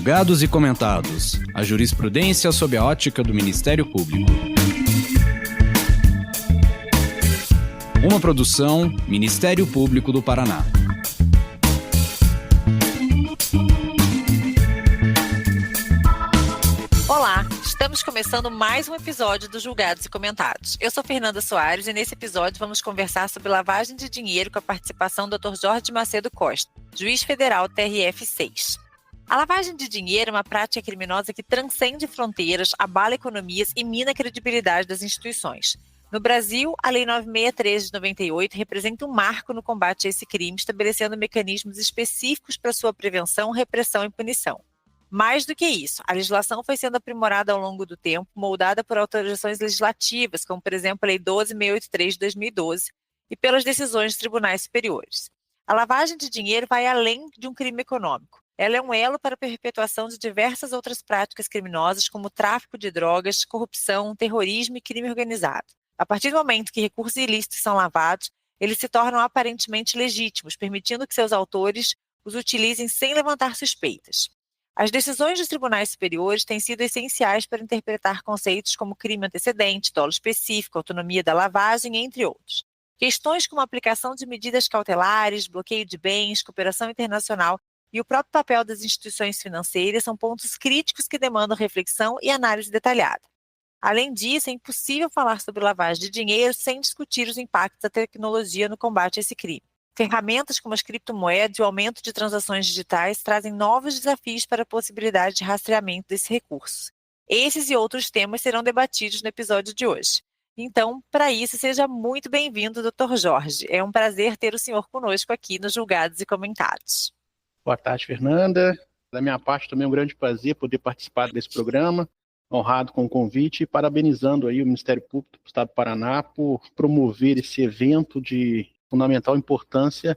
Julgados e comentados. A jurisprudência sob a ótica do Ministério Público. Uma produção Ministério Público do Paraná. Olá, estamos começando mais um episódio do Julgados e Comentados. Eu sou Fernanda Soares e nesse episódio vamos conversar sobre lavagem de dinheiro com a participação do Dr. Jorge Macedo Costa, juiz federal TRF6. A lavagem de dinheiro é uma prática criminosa que transcende fronteiras, abala economias e mina a credibilidade das instituições. No Brasil, a Lei 9613 de 98 representa um marco no combate a esse crime, estabelecendo mecanismos específicos para sua prevenção, repressão e punição. Mais do que isso, a legislação foi sendo aprimorada ao longo do tempo, moldada por autorizações legislativas, como por exemplo a Lei 12683 de 2012, e pelas decisões de tribunais superiores. A lavagem de dinheiro vai além de um crime econômico. Ela é um elo para a perpetuação de diversas outras práticas criminosas, como tráfico de drogas, corrupção, terrorismo e crime organizado. A partir do momento que recursos ilícitos são lavados, eles se tornam aparentemente legítimos, permitindo que seus autores os utilizem sem levantar suspeitas. As decisões dos tribunais superiores têm sido essenciais para interpretar conceitos como crime antecedente, dolo específico, autonomia da lavagem, entre outros. Questões como a aplicação de medidas cautelares, bloqueio de bens, cooperação internacional e o próprio papel das instituições financeiras são pontos críticos que demandam reflexão e análise detalhada. Além disso, é impossível falar sobre lavagem de dinheiro sem discutir os impactos da tecnologia no combate a esse crime. Ferramentas como as criptomoedas e o aumento de transações digitais trazem novos desafios para a possibilidade de rastreamento desses recursos. Esses e outros temas serão debatidos no episódio de hoje. Então, para isso, seja muito bem-vindo, Dr. Jorge. É um prazer ter o senhor conosco aqui nos Julgados e Comentados. Boa tarde, Fernanda. Da minha parte, também é um grande prazer poder participar desse programa. Honrado com o convite e parabenizando aí o Ministério Público do Estado do Paraná por promover esse evento de fundamental importância,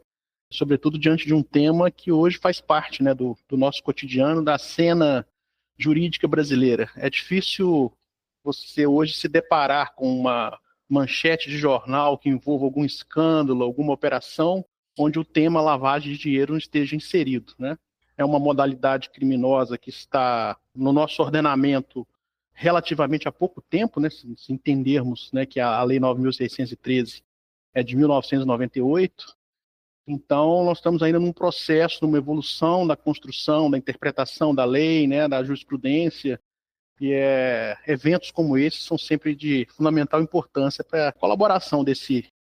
sobretudo diante de um tema que hoje faz parte, né, do nosso cotidiano, da cena jurídica brasileira. É difícil você hoje se deparar com uma manchete de jornal que envolva algum escândalo, alguma operação, onde o tema lavagem de dinheiro não esteja inserido, né? É uma modalidade criminosa que está no nosso ordenamento relativamente há pouco tempo, né? Se entendermos, né, que a Lei 9.613 é de 1998, então nós estamos ainda num processo, numa evolução da construção, da interpretação da lei, né, da jurisprudência, e eventos como esses são sempre de fundamental importância para a colaboração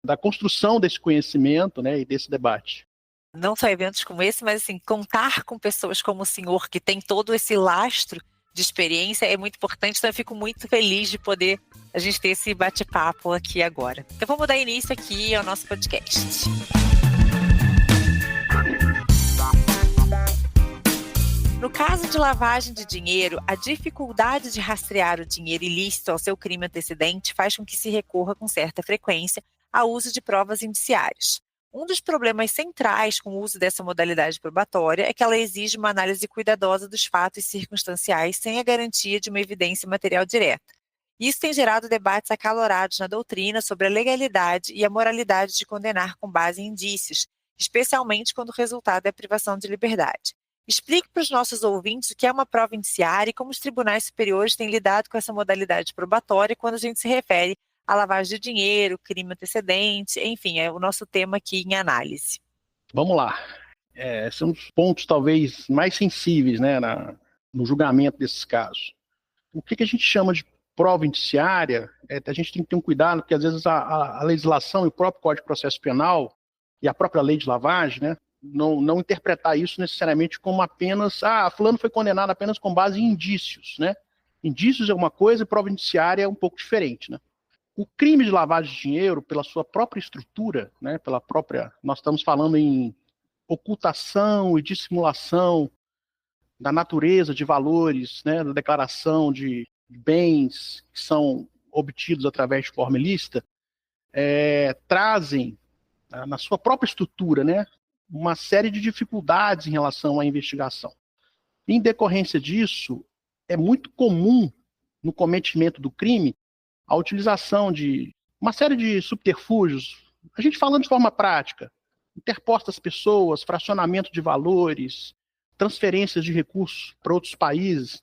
da construção desse conhecimento, né, e desse debate. Não só eventos como esse, mas assim, contar com pessoas como o senhor, que tem todo esse lastro de experiência, é muito importante. Então eu fico muito feliz de poder a gente ter esse bate-papo aqui agora. Então vamos dar início aqui ao nosso podcast. No caso de lavagem de dinheiro, a dificuldade de rastrear o dinheiro ilícito ao seu crime antecedente faz com que se recorra com certa frequência ao uso de provas indiciárias. Um dos problemas centrais com o uso dessa modalidade probatória é que ela exige uma análise cuidadosa dos fatos circunstanciais sem a garantia de uma evidência material direta. Isso tem gerado debates acalorados na doutrina sobre a legalidade e a moralidade de condenar com base em indícios, especialmente quando o resultado é a privação de liberdade. Explique para os nossos ouvintes o que é uma prova indiciária e como os tribunais superiores têm lidado com essa modalidade probatória quando a gente se refere a lavagem de dinheiro, crime antecedente, enfim, é o nosso tema aqui em análise. Vamos lá. São os pontos talvez mais sensíveis, né, no julgamento desses casos. O que a gente chama de prova indiciária, a gente tem que ter um cuidado, porque às vezes a legislação e o próprio Código de Processo Penal e a própria lei de lavagem, né, não interpretar isso necessariamente como apenas, fulano foi condenado apenas com base em indícios, né? Indícios é uma coisa e prova indiciária é um pouco diferente, né? O crime de lavagem de dinheiro, pela sua própria estrutura, né, nós estamos falando em ocultação e dissimulação da natureza de valores, né, da declaração de bens que são obtidos através de forma ilícita, trazem, na sua própria estrutura, né, uma série de dificuldades em relação à investigação. Em decorrência disso, é muito comum no cometimento do crime a utilização de uma série de subterfúgios, a gente falando de forma prática, interpostas pessoas, fracionamento de valores, transferências de recursos para outros países.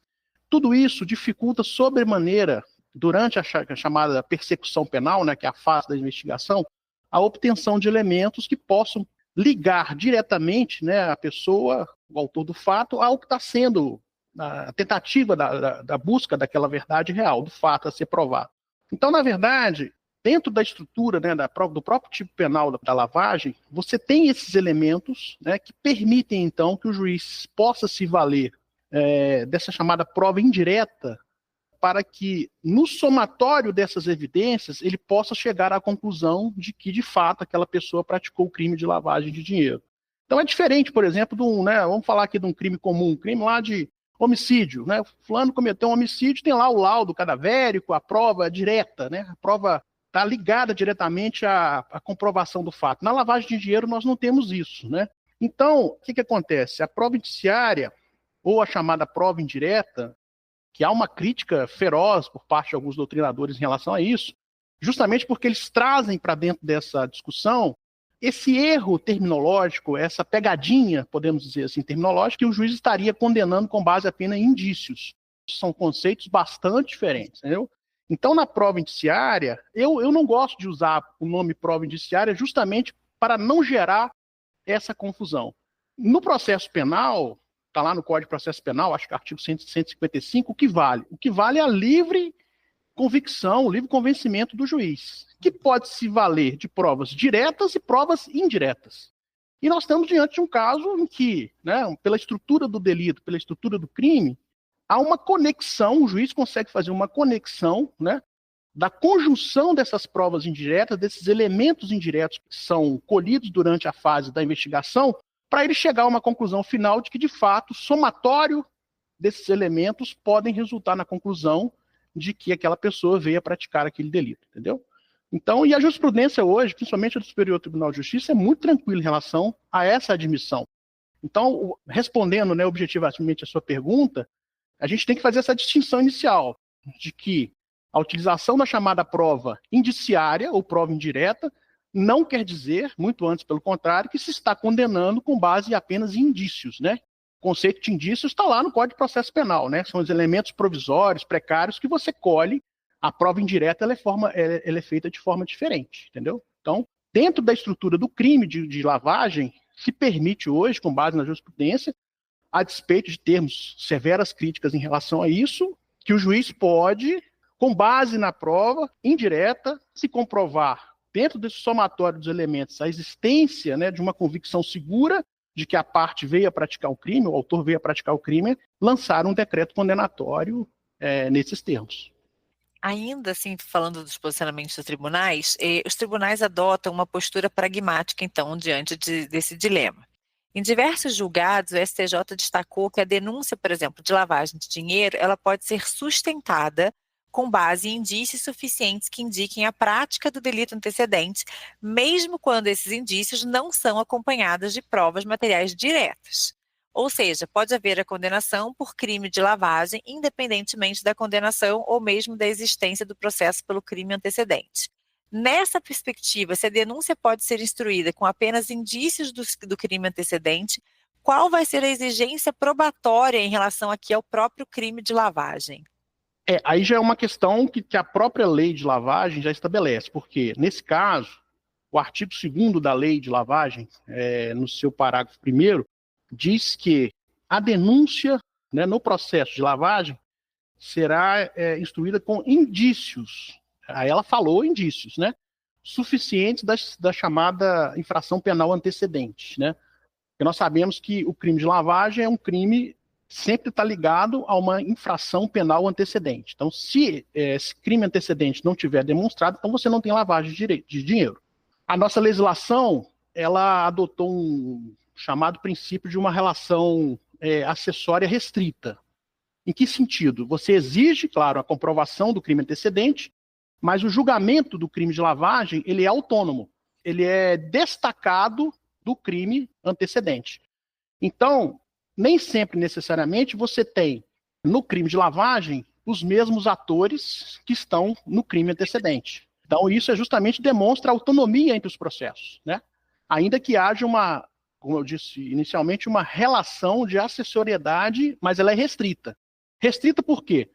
Tudo isso dificulta sobremaneira, durante a chamada persecução penal, né, que é a fase da investigação, a obtenção de elementos que possam ligar diretamente, né, a pessoa, o autor do fato, ao que está sendo a tentativa da busca daquela verdade real, do fato a ser provado. Então, na verdade, dentro da estrutura, né, do próprio tipo penal da lavagem, você tem esses elementos, né, que permitem, então, que o juiz possa se valer dessa chamada prova indireta para que, no somatório dessas evidências, ele possa chegar à conclusão de que, de fato, aquela pessoa praticou o crime de lavagem de dinheiro. Então é diferente, por exemplo, vamos falar aqui de um crime comum, um crime lá de homicídio, né? Fulano cometeu um homicídio, tem lá o laudo cadavérico, a prova direta, né? A prova está ligada diretamente à comprovação do fato. Na lavagem de dinheiro nós não temos isso, né? Então, o que acontece? A prova indiciária, ou a chamada prova indireta, que há uma crítica feroz por parte de alguns doutrinadores em relação a isso, justamente porque eles trazem para dentro dessa discussão esse erro terminológico, essa pegadinha, podemos dizer assim, terminológica, que o juiz estaria condenando com base apenas em indícios. São conceitos bastante diferentes, entendeu? Então, na prova indiciária, eu não gosto de usar o nome prova indiciária justamente para não gerar essa confusão. No processo penal, está lá no Código de Processo Penal, acho que artigo 155, o que vale? O que vale é a livre convicção, o livre convencimento do juiz, que pode se valer de provas diretas e provas indiretas. E nós estamos diante de um caso em que, né, pela estrutura do delito, pela estrutura do crime, há uma conexão, o juiz consegue fazer uma conexão, né, da conjunção dessas provas indiretas, desses elementos indiretos que são colhidos durante a fase da investigação, para ele chegar a uma conclusão final de que, de fato, o somatório desses elementos podem resultar na conclusão de que aquela pessoa veio a praticar aquele delito, entendeu? Então, e a jurisprudência hoje, principalmente do Superior Tribunal de Justiça, é muito tranquila em relação a essa admissão. Então, respondendo, né, objetivamente a sua pergunta, a gente tem que fazer essa distinção inicial de que a utilização da chamada prova indiciária ou prova indireta não quer dizer, muito antes pelo contrário, que se está condenando com base apenas em indícios, né? O conceito de indícios está lá no Código de Processo Penal, né? São os elementos provisórios, precários, que você colhe. A prova indireta ela é feita de forma diferente, entendeu? Então, dentro da estrutura do crime de lavagem, se permite hoje, com base na jurisprudência, a despeito de termos severas críticas em relação a isso, que o juiz pode, com base na prova indireta, se comprovar dentro desse somatório dos elementos, a existência, né, de uma convicção segura de que a parte veio a praticar o crime, o autor veio a praticar o crime, lançar um decreto condenatório nesses termos. Ainda assim, falando dos posicionamentos dos tribunais, os tribunais adotam uma postura pragmática, então, diante desse dilema. Em diversos julgados, o STJ destacou que a denúncia, por exemplo, de lavagem de dinheiro, ela pode ser sustentada com base em indícios suficientes que indiquem a prática do delito antecedente, mesmo quando esses indícios não são acompanhados de provas materiais diretas. Ou seja, pode haver a condenação por crime de lavagem, independentemente da condenação ou mesmo da existência do processo pelo crime antecedente. Nessa perspectiva, se a denúncia pode ser instruída com apenas indícios do crime antecedente, qual vai ser a exigência probatória em relação aqui ao próprio crime de lavagem? Aí já é uma questão que a própria lei de lavagem já estabelece, porque, nesse caso, o artigo 2º da lei de lavagem, no seu parágrafo 1º, diz que a denúncia, né, no processo de lavagem será instruída com indícios, aí ela falou indícios, né, suficientes da chamada infração penal antecedente, né, porque nós sabemos que o crime de lavagem é um crime sempre está ligado a uma infração penal antecedente. Então, se esse crime antecedente não tiver demonstrado, então você não tem lavagem de dinheiro. A nossa legislação, ela adotou um chamado princípio de uma relação acessória restrita. Em que sentido? Você exige, claro, a comprovação do crime antecedente, mas o julgamento do crime de lavagem, ele é autônomo. Ele é destacado do crime antecedente. Então, nem sempre, necessariamente, você tem, no crime de lavagem, os mesmos atores que estão no crime antecedente. Então, isso justamente demonstra a autonomia entre os processos, né? Ainda que haja uma como eu disse inicialmente, uma relação de acessoriedade, mas ela é restrita. Restrita por quê?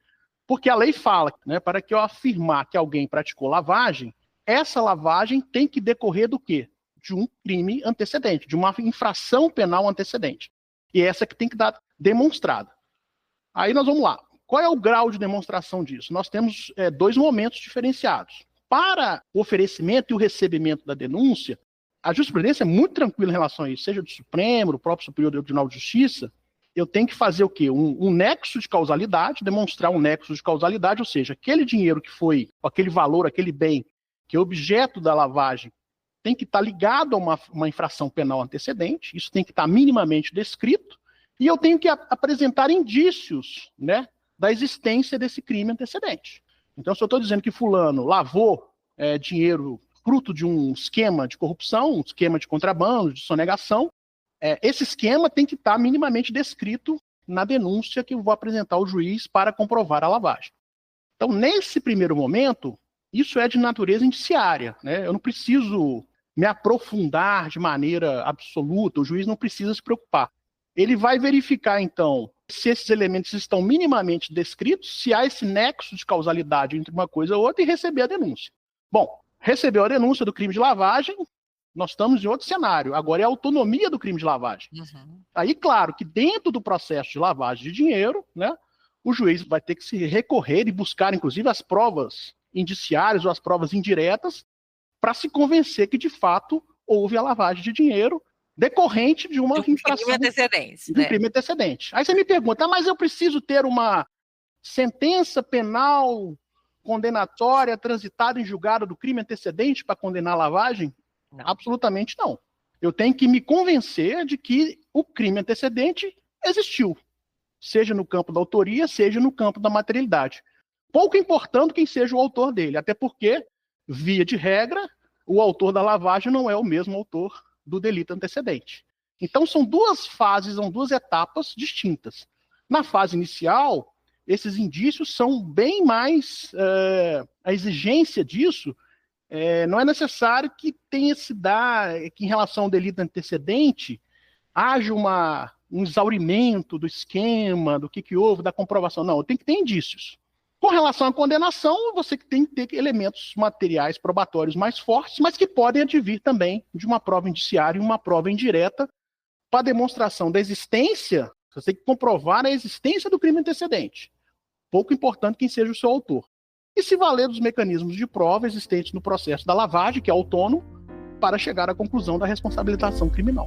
Porque a lei fala, né, para que eu afirmar que alguém praticou lavagem, essa lavagem tem que decorrer do quê? De um crime antecedente, de uma infração penal antecedente. E essa que tem que dar demonstrada. Aí nós vamos lá. Qual é o grau de demonstração disso? Nós temos 2 momentos diferenciados. Para o oferecimento e o recebimento da denúncia, a jurisprudência é muito tranquila em relação a isso, seja do Supremo, do próprio Superior Tribunal de Justiça. Eu tenho que fazer o quê? Um nexo de causalidade, demonstrar um nexo de causalidade, ou seja, aquele dinheiro que foi, aquele valor, aquele bem, que é objeto da lavagem, tem que estar ligado a uma infração penal antecedente, isso tem que estar minimamente descrito, e eu tenho que apresentar indícios, né, da existência desse crime antecedente. Então, se eu estou dizendo que fulano lavou dinheiro fruto de um esquema de corrupção, um esquema de contrabando, de sonegação, esse esquema tem que estar minimamente descrito na denúncia que eu vou apresentar ao juiz para comprovar a lavagem. Então, nesse primeiro momento, isso é de natureza indiciária, né? Eu não preciso me aprofundar de maneira absoluta, o juiz não precisa se preocupar. Ele vai verificar, então, se esses elementos estão minimamente descritos, se há esse nexo de causalidade entre uma coisa ou outra, e receber a denúncia. Bom, recebeu a denúncia do crime de lavagem, nós estamos em outro cenário. Agora é a autonomia do crime de lavagem. Uhum. Aí, claro, que dentro do processo de lavagem de dinheiro, né, o juiz vai ter que se recorrer e buscar, inclusive, as provas indiciárias ou as provas indiretas para se convencer que, de fato, houve a lavagem de dinheiro decorrente de uma infração. Crime antecedente, de um crime antecedente. Aí você me pergunta, mas eu preciso ter uma sentença penal condenatória transitada em julgado do crime antecedente para condenar a lavagem? Não. Absolutamente não. Eu tenho que me convencer de que o crime antecedente existiu, seja no campo da autoria, seja no campo da materialidade. Pouco importando quem seja o autor dele, até porque, via de regra, o autor da lavagem não é o mesmo autor do delito antecedente. Então, são 2 fases, são 2 etapas distintas. Na fase inicial, esses indícios são bem mais... a exigência disso não é necessário que tenha se dar, que em relação ao delito antecedente, haja um exaurimento do esquema, do que houve, da comprovação. Não, tem que ter indícios. Com relação à condenação, você tem que ter elementos materiais probatórios mais fortes, mas que podem advir também de uma prova indiciária e uma prova indireta para demonstração da existência. Você tem que comprovar a existência do crime antecedente. Pouco importante quem seja o seu autor. E se valer dos mecanismos de prova existentes no processo da lavagem, que é autônomo, para chegar à conclusão da responsabilização criminal.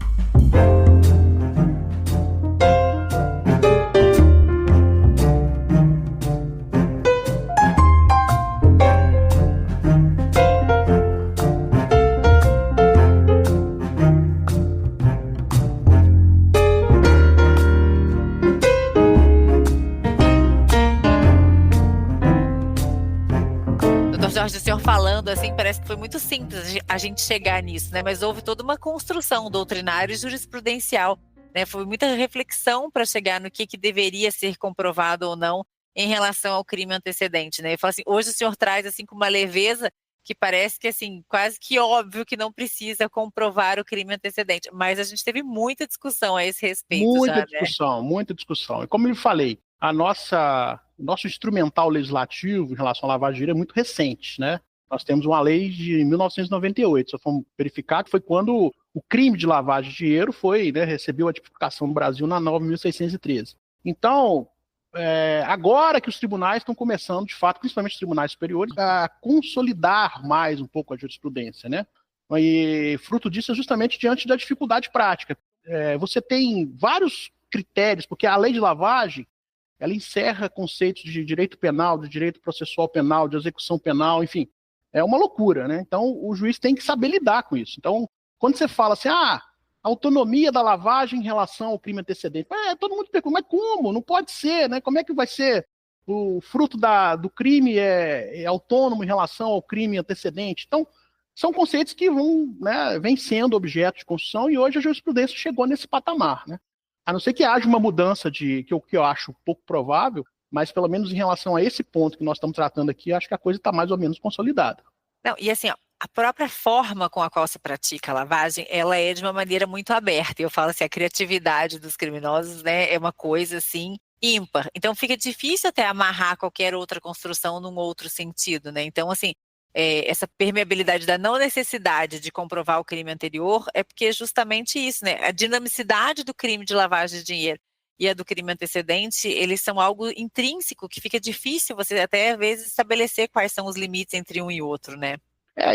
Jorge, o senhor falando, assim, parece que foi muito simples a gente chegar nisso, né? Mas houve toda uma construção doutrinária e jurisprudencial, né? Foi muita reflexão para chegar no que deveria ser comprovado ou não em relação ao crime antecedente, né? Eu falo assim, hoje o senhor traz, assim, com uma leveza que parece que, assim, quase que óbvio que não precisa comprovar o crime antecedente, mas a gente teve muita discussão a esse respeito. Muita discussão. E como eu falei, nosso instrumental legislativo em relação à lavagem de dinheiro é muito recente, né? Nós temos uma lei de 1998, só fomos verificar que foi quando o crime de lavagem de dinheiro recebeu a tipificação no Brasil na 9.613. Então, agora que os tribunais estão começando, de fato, principalmente os tribunais superiores, a consolidar mais um pouco a jurisprudência, né? E fruto disso é justamente diante da dificuldade prática. Você tem vários critérios, porque a lei de lavagem, ela encerra conceitos de direito penal, de direito processual penal, de execução penal, enfim, é uma loucura, né? Então, o juiz tem que saber lidar com isso. Então, quando você fala assim, autonomia da lavagem em relação ao crime antecedente, todo mundo pergunta, mas como? Não pode ser, né? Como é que vai ser? O fruto do crime é autônomo em relação ao crime antecedente. Então, são conceitos que vêm sendo objeto de construção e hoje a jurisprudência chegou nesse patamar, né? A não ser que haja uma mudança que eu acho pouco provável, mas pelo menos em relação a esse ponto que nós estamos tratando aqui, acho que a coisa está mais ou menos consolidada. Não, e assim, a própria forma com a qual se pratica a lavagem, ela é de uma maneira muito aberta. Eu falo assim, a criatividade dos criminosos, né, é uma coisa assim ímpar. Então fica difícil até amarrar qualquer outra construção num outro sentido, né? Então assim, essa permeabilidade da não necessidade de comprovar o crime anterior é porque é justamente isso, né? A dinamicidade do crime de lavagem de dinheiro e a do crime antecedente, eles são algo intrínseco que fica difícil você até às vezes estabelecer quais são os limites entre um e outro, né?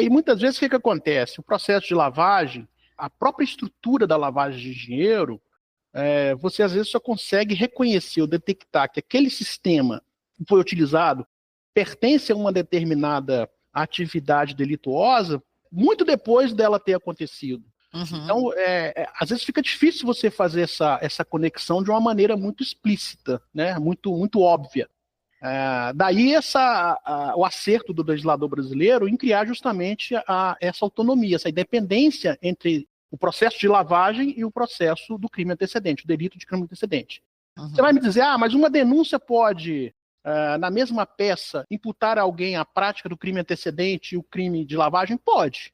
E muitas vezes o que acontece? O processo de lavagem, a própria estrutura da lavagem de dinheiro, você às vezes só consegue reconhecer ou detectar que aquele sistema que foi utilizado pertence a uma determinada atividade delituosa muito depois dela ter acontecido. Uhum. Então, às vezes fica difícil você fazer essa conexão de uma maneira muito explícita, né? Muito óbvia. Daí o acerto do legislador brasileiro em criar justamente essa autonomia, essa independência entre o processo de lavagem e o processo do crime antecedente, o delito de crime antecedente. Uhum. Você vai me dizer, mas uma denúncia pode, na mesma peça, imputar a alguém a prática do crime antecedente e o crime de lavagem? Pode.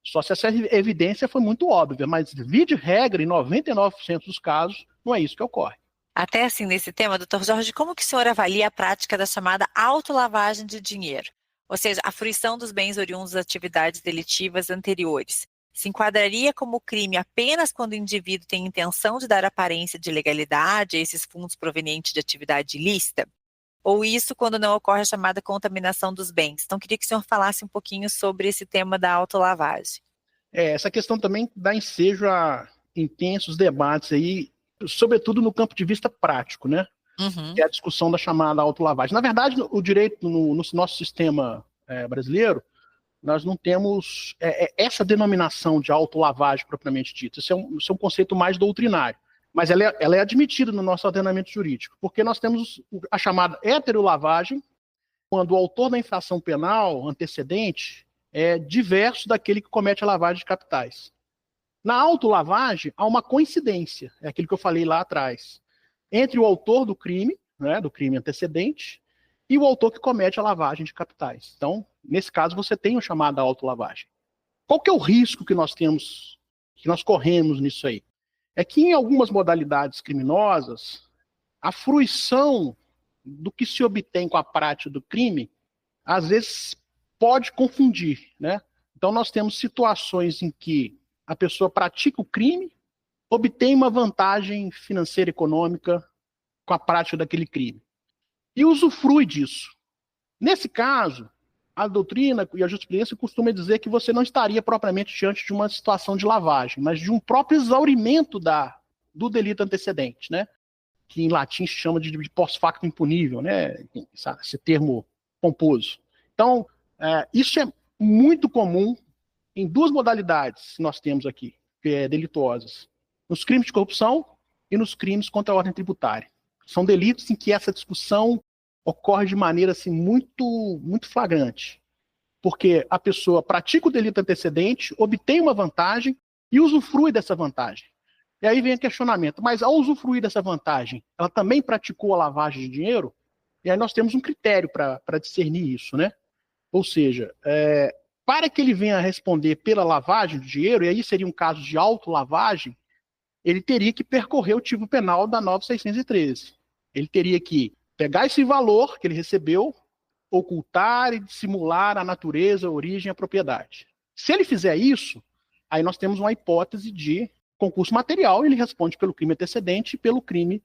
Só se essa evidência foi muito óbvia, mas via de regra, em 99% dos casos, não é isso que ocorre. Até assim, nesse tema, doutor Jorge, como que o senhor avalia a prática da chamada autolavagem de dinheiro? Ou seja, a fruição dos bens oriundos das atividades delitivas anteriores. Se enquadraria como crime apenas quando o indivíduo tem intenção de dar aparência de legalidade a esses fundos provenientes de atividade ilícita? Ou isso quando não ocorre a chamada contaminação dos bens? Então, queria que o senhor falasse um pouquinho sobre esse tema da autolavagem. Essa questão também dá ensejo a intensos debates aí, sobretudo no campo de vista prático, né? Uhum. Que é a discussão da chamada autolavagem. Na verdade, o direito no nosso sistema brasileiro, nós não temos essa denominação de autolavagem propriamente dita. Isso é um conceito mais doutrinário. Mas ela é admitida no nosso ordenamento jurídico, porque nós temos a chamada heterolavagem, quando o autor da infração penal antecedente é diverso daquele que comete a lavagem de capitais. Na autolavagem, há uma coincidência, é aquilo que eu falei lá atrás, entre o autor do crime, né, do crime antecedente, e o autor que comete a lavagem de capitais. Então, nesse caso, você tem a chamada autolavagem. Qual que é o risco que nós temos, que nós corremos nisso aí? É que em algumas modalidades criminosas, a fruição do que se obtém com a prática do crime, às vezes pode confundir, né? Então nós temos situações em que a pessoa pratica o crime, obtém uma vantagem financeira econômica com a prática daquele crime e usufrui disso. Nesse caso, a doutrina e a jurisprudência costumam dizer que você não estaria propriamente diante de uma situação de lavagem, mas de um próprio exaurimento do delito antecedente, né? Que em latim se chama de post factum impunível, né? Esse termo pomposo. Então, isso é muito comum em duas modalidades que nós temos aqui, delituosas. Nos crimes de corrupção e nos crimes contra a ordem tributária. São delitos em que essa discussão ocorre de maneira assim, muito flagrante. Porque a pessoa pratica o delito antecedente, obtém uma vantagem e usufrui dessa vantagem. E aí vem o questionamento, mas ao usufruir dessa vantagem, ela também praticou a lavagem de dinheiro? E aí nós temos um critério para discernir isso, né? Ou seja, para que ele venha responder pela lavagem de dinheiro, e aí seria um caso de autolavagem, ele teria que percorrer o tipo penal da 9.613. Ele teria que pegar esse valor que ele recebeu, ocultar e dissimular a natureza, a origem e a propriedade. Se ele fizer isso, aí nós temos uma hipótese de concurso material, e ele responde pelo crime antecedente e pelo crime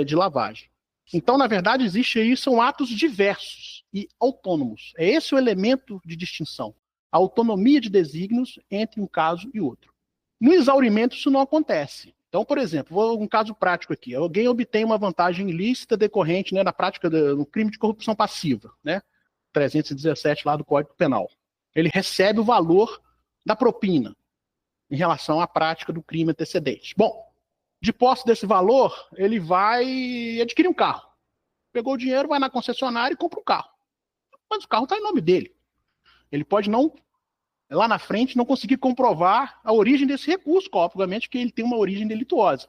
de lavagem. Então, na verdade, existe aí, são atos diversos e autônomos. É esse o elemento de distinção. A autonomia de desígnios entre um caso e outro. No exaurimento, isso não acontece. Então, por exemplo, um caso prático aqui. Alguém obtém uma vantagem ilícita decorrente, né, na prática do crime de corrupção passiva, né, 317 lá do Código Penal. Ele recebe o valor da propina em relação à prática do crime antecedente. Bom, de posse desse valor, ele vai adquirir um carro. Pegou o dinheiro, vai na concessionária e compra um carro. Mas o carro está em nome dele. Ele pode não, lá na frente, não conseguir comprovar a origem desse recurso, obviamente que ele tem uma origem delituosa.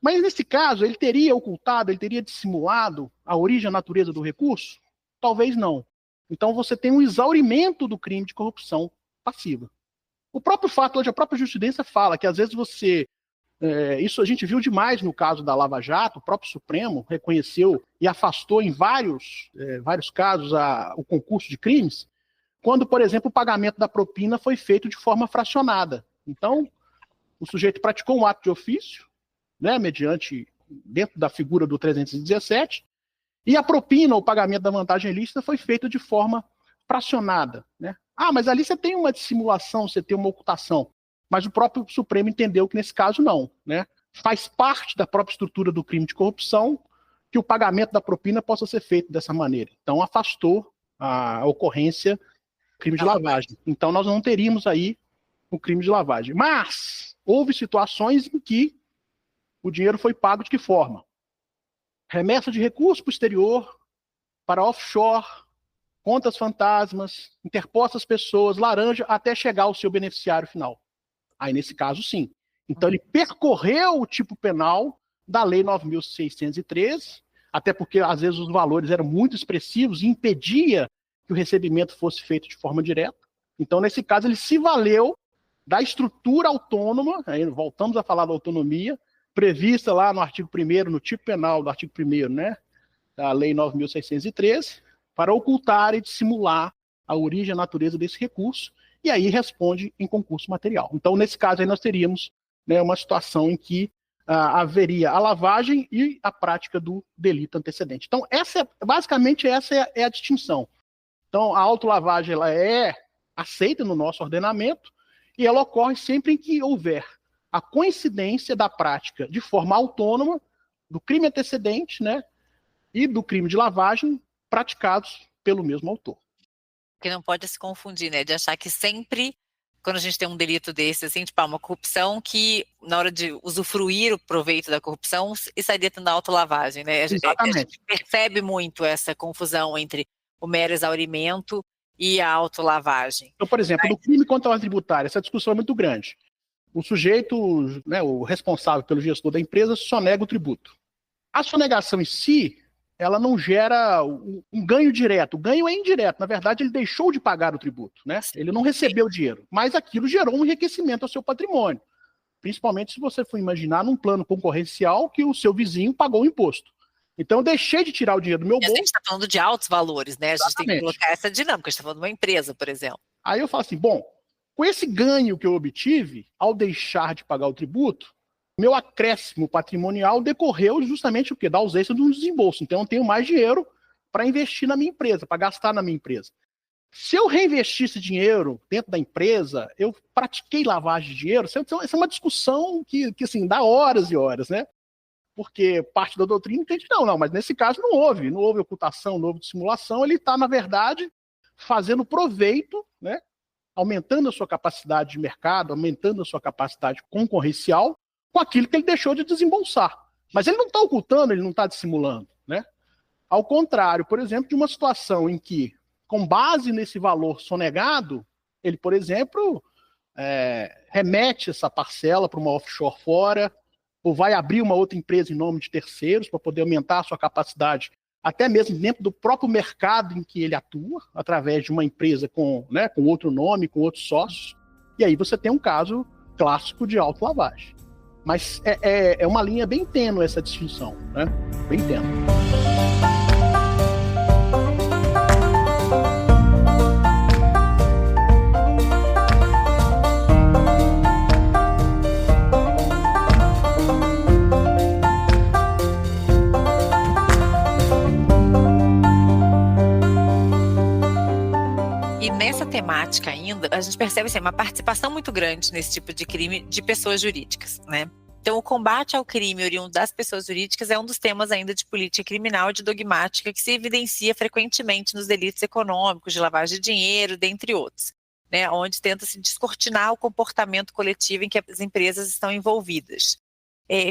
Mas nesse caso, ele teria ocultado, ele teria dissimulado a origem, a natureza do recurso? Talvez não. Então você tem um exaurimento do crime de corrupção passiva. O próprio fato hoje, a própria jurisprudência fala que às vezes isso a gente viu demais no caso da Lava Jato, o próprio Supremo reconheceu e afastou em vários casos o concurso de crimes, quando, por exemplo, o pagamento da propina foi feito de forma fracionada. Então, o sujeito praticou um ato de ofício, né, dentro da figura do 317, e a propina, o pagamento da vantagem ilícita, foi feito de forma fracionada, né? Mas ali você tem uma dissimulação, você tem uma ocultação. Mas o próprio Supremo entendeu que nesse caso não, né? Faz parte da própria estrutura do crime de corrupção que o pagamento da propina possa ser feito dessa maneira. Então afastou a ocorrência do crime de lavagem. Então nós não teríamos aí o crime de lavagem. Mas houve situações em que o dinheiro foi pago de que forma? Remessa de recurso para o exterior, para offshore, contas fantasmas, interpostas pessoas, laranja, até chegar ao seu beneficiário final. Aí, nesse caso, sim. Então, ele percorreu o tipo penal da Lei 9.613, até porque, às vezes, os valores eram muito expressivos e impedia que o recebimento fosse feito de forma direta. Então, nesse caso, ele se valeu da estrutura autônoma, aí voltamos a falar da autonomia, prevista lá no artigo 1º, no tipo penal do artigo 1º, né, da Lei 9.613, para ocultar e dissimular a origem e a natureza desse recurso, e aí responde em concurso material. Então, nesse caso, aí nós teríamos, né, uma situação em que haveria a lavagem e a prática do delito antecedente. Então, basicamente, essa é a distinção. Então, a autolavagem ela é aceita no nosso ordenamento e ela ocorre sempre em que houver a coincidência da prática de forma autônoma do crime antecedente, né, e do crime de lavagem praticados pelo mesmo autor. Que não pode se confundir, né? De achar que sempre, quando a gente tem um delito desse, assim, tipo, uma corrupção, que na hora de usufruir o proveito da corrupção, estaria tendo autolavagem, né? A gente percebe muito essa confusão entre o mero exaurimento e a autolavagem. Então, por exemplo, no crime contra a ordem tributária, essa discussão é muito grande. O sujeito, né, o responsável pelo gestor da empresa, sonega o tributo. A sonegação em si, ela não gera um ganho direto. O ganho é indireto. Na verdade, ele deixou de pagar o tributo, né? Ele não recebeu o dinheiro. Mas aquilo gerou um enriquecimento ao seu patrimônio. Principalmente se você for imaginar num plano concorrencial que o seu vizinho pagou o imposto. Então, eu deixei de tirar o dinheiro do meu bolso. A gente está falando de altos valores, né? A gente tem que colocar essa dinâmica. A gente está falando de uma empresa, por exemplo. Aí eu falo assim, bom, com esse ganho que eu obtive, ao deixar de pagar o tributo, meu acréscimo patrimonial decorreu justamente o quê? Da ausência de um desembolso. Então, eu tenho mais dinheiro para investir na minha empresa, para gastar na minha empresa. Se eu reinvestir esse dinheiro dentro da empresa, eu pratiquei lavagem de dinheiro, essa é uma discussão que assim, dá horas e horas, né? Porque parte da doutrina entende, não, mas nesse caso não houve ocultação, não houve dissimulação, ele está, na verdade, fazendo proveito, né? Aumentando a sua capacidade de mercado, aumentando a sua capacidade concorrencial, com aquilo que ele deixou de desembolsar. Mas ele não está ocultando, ele não está dissimulando, né? Ao contrário, por exemplo, de uma situação em que, com base nesse valor sonegado, ele, por exemplo, remete essa parcela para uma offshore fora, ou vai abrir uma outra empresa em nome de terceiros para poder aumentar a sua capacidade, até mesmo dentro do próprio mercado em que ele atua, através de uma empresa com outro nome, com outros sócios. E aí você tem um caso clássico de autolavagem. Mas é uma linha bem tênue essa distinção, né? Bem tênue. E nessa temática ainda, a gente percebe assim, uma participação muito grande nesse tipo de crime de pessoas jurídicas, né? Então, o combate ao crime oriundo das pessoas jurídicas é um dos temas ainda de política criminal e de dogmática que se evidencia frequentemente nos delitos econômicos, de lavagem de dinheiro, dentre outros, né? Onde tenta-se descortinar o comportamento coletivo em que as empresas estão envolvidas.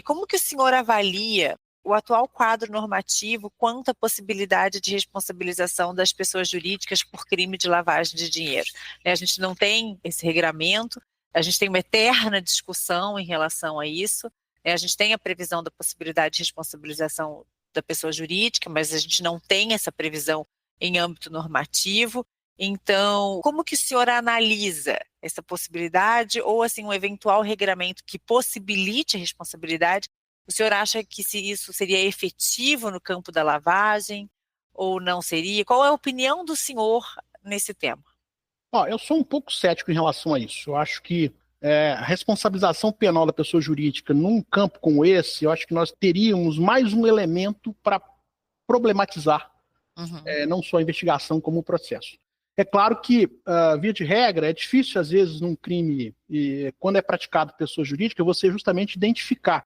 Como que o senhor avalia o atual quadro normativo quanto à possibilidade de responsabilização das pessoas jurídicas por crime de lavagem de dinheiro? A gente não tem esse regramento, a gente tem uma eterna discussão em relação a isso, a gente tem a previsão da possibilidade de responsabilização da pessoa jurídica, mas a gente não tem essa previsão em âmbito normativo. Então, como que o senhor analisa essa possibilidade ou assim um eventual regramento que possibilite a responsabilidade? O senhor acha que isso seria efetivo no campo da lavagem ou não seria? Qual é a opinião do senhor nesse tema? Eu sou um pouco cético em relação a isso. Eu acho que a responsabilização penal da pessoa jurídica num campo como esse, eu acho que nós teríamos mais um elemento para problematizar não só a investigação como o processo. É claro que, via de regra, é difícil, às vezes, num crime, quando é praticado por pessoa jurídica, você justamente identificar,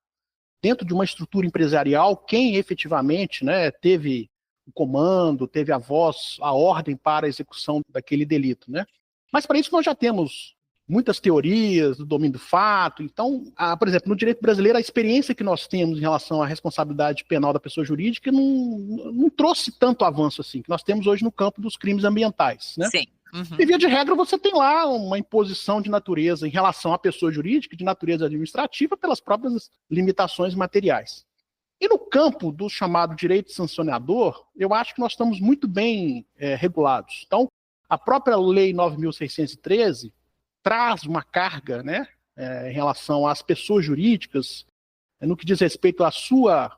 dentro de uma estrutura empresarial, quem efetivamente teve o comando, teve a voz, a ordem para a execução daquele delito. Mas, para isso, nós já temos muitas teorias do domínio do fato. Então, por exemplo, no direito brasileiro, a experiência que nós temos em relação à responsabilidade penal da pessoa jurídica não trouxe tanto avanço assim, que nós temos hoje no campo dos crimes ambientais. Sim. E, via de regra, você tem lá uma imposição de natureza em relação à pessoa jurídica, de natureza administrativa, pelas próprias limitações materiais. E no campo do chamado direito sancionador, eu acho que nós estamos muito bem regulados. Então, a própria Lei 9.613 traz uma carga em relação às pessoas jurídicas, no que diz respeito à sua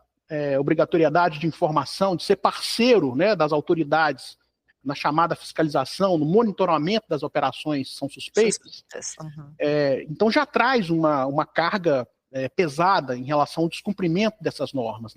obrigatoriedade de informação, de ser parceiro das autoridades na chamada fiscalização, no monitoramento das operações que são suspeitas. Então já traz uma carga pesada em relação ao descumprimento dessas normas.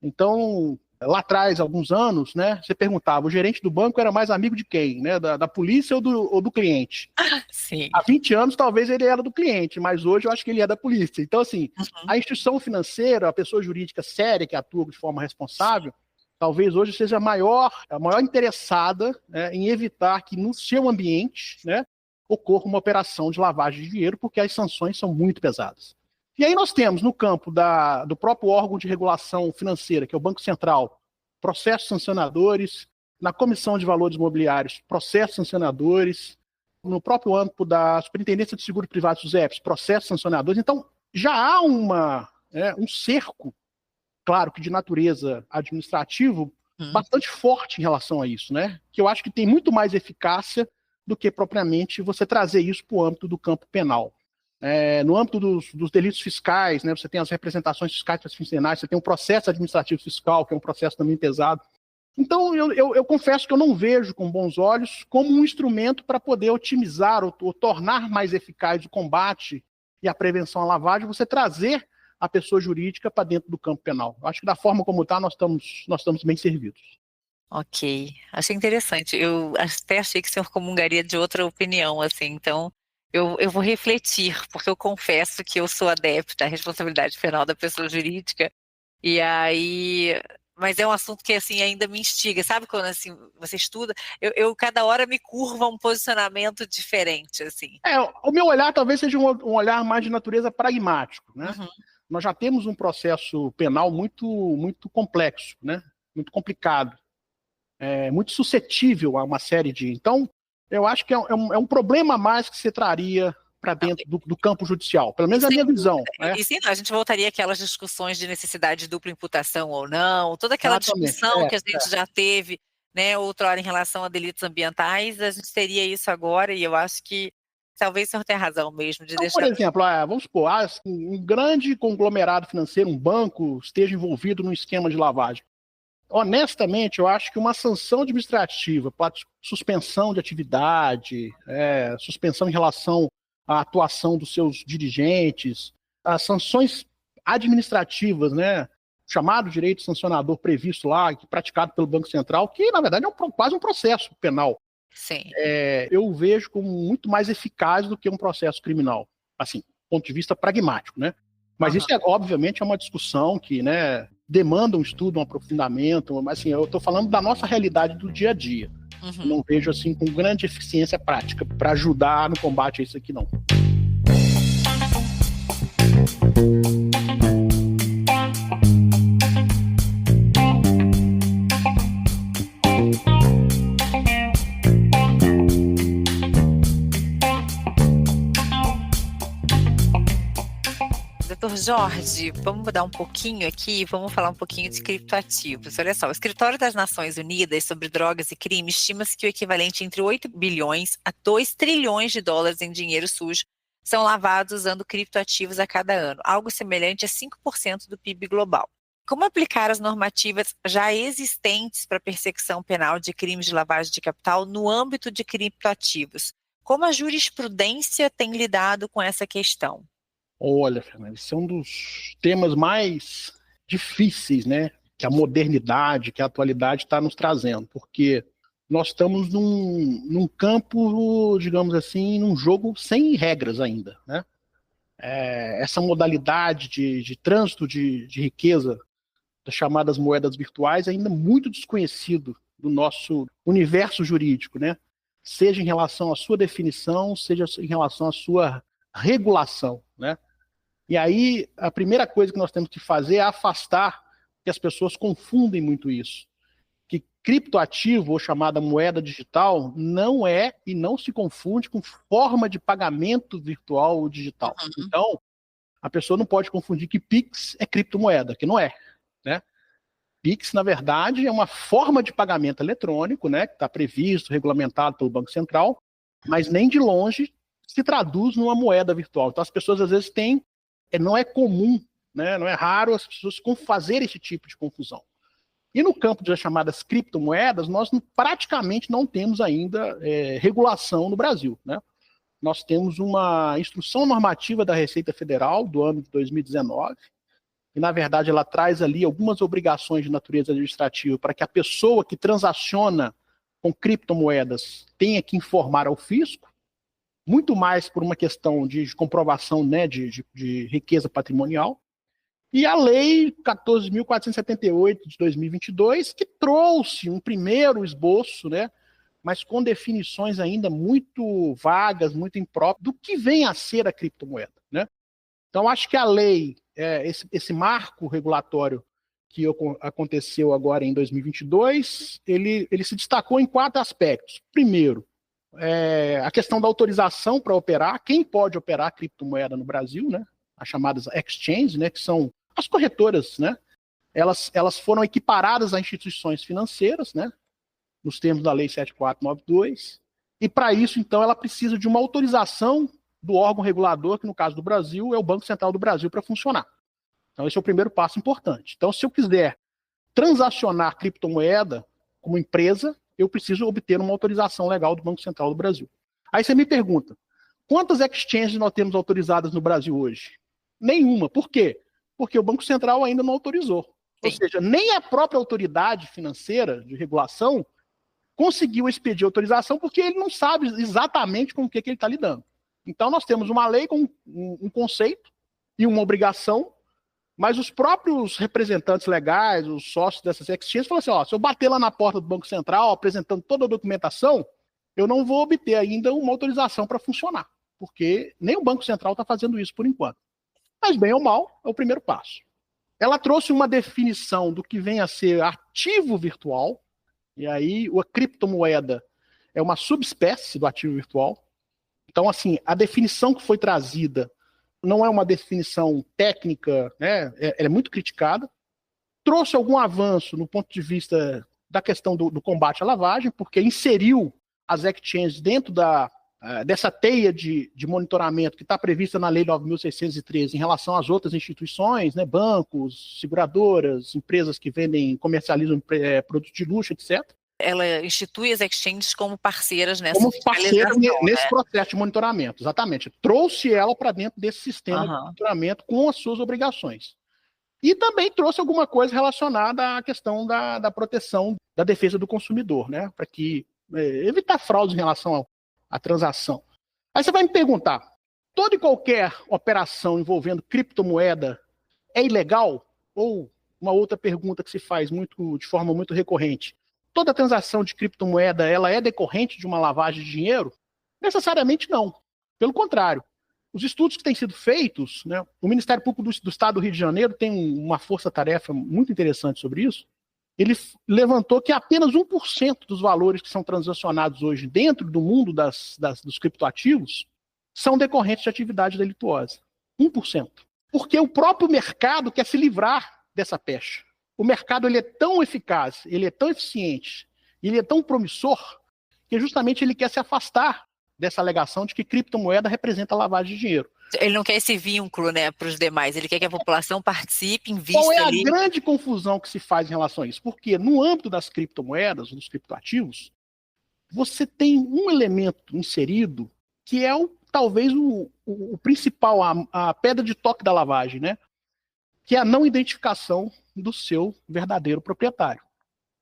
Então, lá atrás, alguns anos, você perguntava, o gerente do banco era mais amigo de quem? Da polícia ou do cliente? Sim. Há 20 anos, talvez ele era do cliente, mas hoje eu acho que ele é da polícia. Então, assim, a instituição financeira, a pessoa jurídica séria que atua de forma responsável, talvez hoje seja a maior interessada em evitar que no seu ambiente ocorra uma operação de lavagem de dinheiro, porque as sanções são muito pesadas. E aí nós temos no campo do próprio órgão de regulação financeira, que é o Banco Central, processos sancionadores, na Comissão de Valores Imobiliários, processos sancionadores, no próprio âmbito da Superintendência de Seguros Privados, os EPs, processos sancionadores. Então, já há um cerco, claro que de natureza administrativa, bastante forte em relação a isso, que eu acho que tem muito mais eficácia do que propriamente você trazer isso para o âmbito do campo penal. No âmbito dos delitos fiscais, você tem as representações fiscais transfincenais, você tem o processo administrativo fiscal, que é um processo também pesado. Então, eu confesso que eu não vejo com bons olhos como um instrumento para poder otimizar ou tornar mais eficaz o combate e a prevenção à lavagem, você trazer a pessoa jurídica para dentro do campo penal. Eu acho que da forma como está, nós estamos bem servidos. Ok, achei interessante. Eu até achei que o senhor comungaria de outra opinião, assim, então eu vou refletir, porque eu confesso que eu sou adepta à responsabilidade penal da pessoa jurídica, e aí... Mas é um assunto que assim, ainda me instiga, sabe quando assim, você estuda, eu cada hora me curva a um posicionamento diferente. Assim. O meu olhar talvez seja um olhar mais de natureza pragmático. Nós já temos um processo penal muito, muito complexo, muito complicado, muito suscetível a uma série de... Então, eu acho que é um problema a mais que você traria para dentro do campo judicial, pelo menos a minha visão. E sim, a gente voltaria àquelas discussões de necessidade de dupla imputação ou não, toda aquela discussão que a gente já teve, outrora em relação a delitos ambientais, a gente teria isso agora, e eu acho que talvez o senhor tenha razão mesmo de deixar... Por exemplo, vamos supor, um grande conglomerado financeiro, um banco, esteja envolvido num esquema de lavagem. Honestamente, eu acho que uma sanção administrativa para suspensão de atividade, suspensão em relação à atuação dos seus dirigentes, as sanções administrativas, chamado direito sancionador previsto lá, praticado pelo Banco Central, que na verdade é quase um processo penal. Sim. Eu vejo como muito mais eficaz do que um processo criminal, assim, do ponto de vista pragmático, Mas isso, obviamente, é uma discussão que, demanda um estudo, um aprofundamento, mas assim, eu estou falando da nossa realidade do dia a dia. Não vejo, assim, com grande eficiência prática para ajudar no combate a isso aqui, não. Dr. Jorge, vamos mudar um pouquinho aqui, vamos falar um pouquinho de criptoativos. Olha só, o Escritório das Nações Unidas sobre Drogas e Crime estima-se que o equivalente entre 8 bilhões a 2 trilhões de dólares em dinheiro sujo são lavados usando criptoativos a cada ano, algo semelhante a 5% do PIB global. Como aplicar as normativas já existentes para persecução penal de crimes de lavagem de capital no âmbito de criptoativos? Como a jurisprudência tem lidado com essa questão? Olha, Fernanda, esse é um dos temas mais difíceis, né? Que a modernidade, que a atualidade está nos trazendo, porque nós estamos num campo, digamos assim, num jogo sem regras ainda, né? Essa modalidade de trânsito de riqueza das chamadas moedas virtuais ainda muito desconhecido do nosso universo jurídico, né? Seja em relação à sua definição, seja em relação à sua regulação, né? E aí, a primeira coisa que nós temos que fazer é afastar, que as pessoas confundem muito isso, que criptoativo, ou chamada moeda digital, não é e não se confunde com forma de pagamento virtual ou digital. Uhum. Então, a pessoa não pode confundir que Pix é criptomoeda, que não é, né? Pix, na verdade, é uma forma de pagamento eletrônico, né, que está previsto, regulamentado pelo Banco Central, mas nem de longe se traduz numa moeda virtual. Então, as pessoas, às vezes, não é comum, né, não é raro as pessoas fazerem esse tipo de confusão. E no campo das chamadas criptomoedas, nós praticamente não temos ainda regulação no Brasil, né? Nós temos uma instrução normativa da Receita Federal do ano de 2019, e, na verdade, ela traz ali algumas obrigações de natureza administrativa para que a pessoa que transaciona com criptomoedas tenha que informar ao fisco, muito mais por uma questão de comprovação, né, de riqueza patrimonial, e a Lei 14.478 de 2022, que trouxe um primeiro esboço, né, mas com definições ainda muito vagas, muito impróprias, do que vem a ser a criptomoeda, né? Então, acho que a lei, esse marco regulatório que aconteceu agora em 2022, ele se destacou em 4 aspectos. Primeiro, a questão da autorização para operar, quem pode operar criptomoeda no Brasil, né? As chamadas exchanges, né? Que são as corretoras, né? Elas foram equiparadas a instituições financeiras, né? Nos termos da Lei 7492, e para isso, então, ela precisa de uma autorização do órgão regulador, que no caso do Brasil é o Banco Central do Brasil, para funcionar. Então esse é o primeiro passo importante. Então, se eu quiser transacionar criptomoeda como empresa, eu preciso obter uma autorização legal do Banco Central do Brasil. Aí você me pergunta, quantas exchanges nós temos autorizadas no Brasil hoje? Nenhuma. Por quê? Porque o Banco Central ainda não autorizou. Sim. Ou seja, nem a própria autoridade financeira de regulação conseguiu expedir autorização porque ele não sabe exatamente com o que ele está lidando. Então, nós temos uma lei com um conceito e uma obrigação, mas os próprios representantes legais, os sócios dessas exchanges, falam assim, se eu bater lá na porta do Banco Central, apresentando toda a documentação, eu não vou obter ainda uma autorização para funcionar, porque nem o Banco Central está fazendo isso por enquanto. Mas, bem ou mal, é o primeiro passo. Ela trouxe uma definição do que vem a ser ativo virtual, e aí a criptomoeda é uma subespécie do ativo virtual. Então, assim, a definição que foi trazida não é uma definição técnica, né? Ela é muito criticada. Trouxe algum avanço no ponto de vista da questão do combate à lavagem, porque inseriu as exchanges dentro dessa teia de monitoramento que está prevista na Lei 9.613 em relação às outras instituições, né? Bancos, seguradoras, empresas que comercializam produtos de luxo, etc. Ela institui as exchanges como parceiras nessa nesse processo de monitoramento, exatamente. Trouxe ela para dentro desse sistema de monitoramento com as suas obrigações. E também trouxe alguma coisa relacionada à questão da proteção, da defesa do consumidor, né? Para evitar fraudes em relação à transação. Aí você vai me perguntar, toda e qualquer operação envolvendo criptomoeda é ilegal? Ou uma outra pergunta que se faz de forma muito recorrente, toda transação de criptomoeda ela é decorrente de uma lavagem de dinheiro? Necessariamente não. Pelo contrário. Os estudos que têm sido feitos, né, o Ministério Público do Estado do Rio de Janeiro tem uma força-tarefa muito interessante sobre isso. Ele levantou que apenas 1% dos valores que são transacionados hoje dentro do mundo dos criptoativos são decorrentes de atividade delituosa. 1%. Porque o próprio mercado quer se livrar dessa pecha. O mercado ele é tão eficaz, ele é tão eficiente, ele é tão promissor, que justamente ele quer se afastar dessa alegação de que criptomoeda representa lavagem de dinheiro. Ele não quer esse vínculo, né, para os demais, ele quer que a população participe, invista Qual é a ali. grande confusão que se faz em relação a isso? Porque no âmbito das criptomoedas, dos criptoativos, você tem um elemento inserido que é talvez o principal, a pedra de toque da lavagem, né? Que é a não identificação do seu verdadeiro proprietário.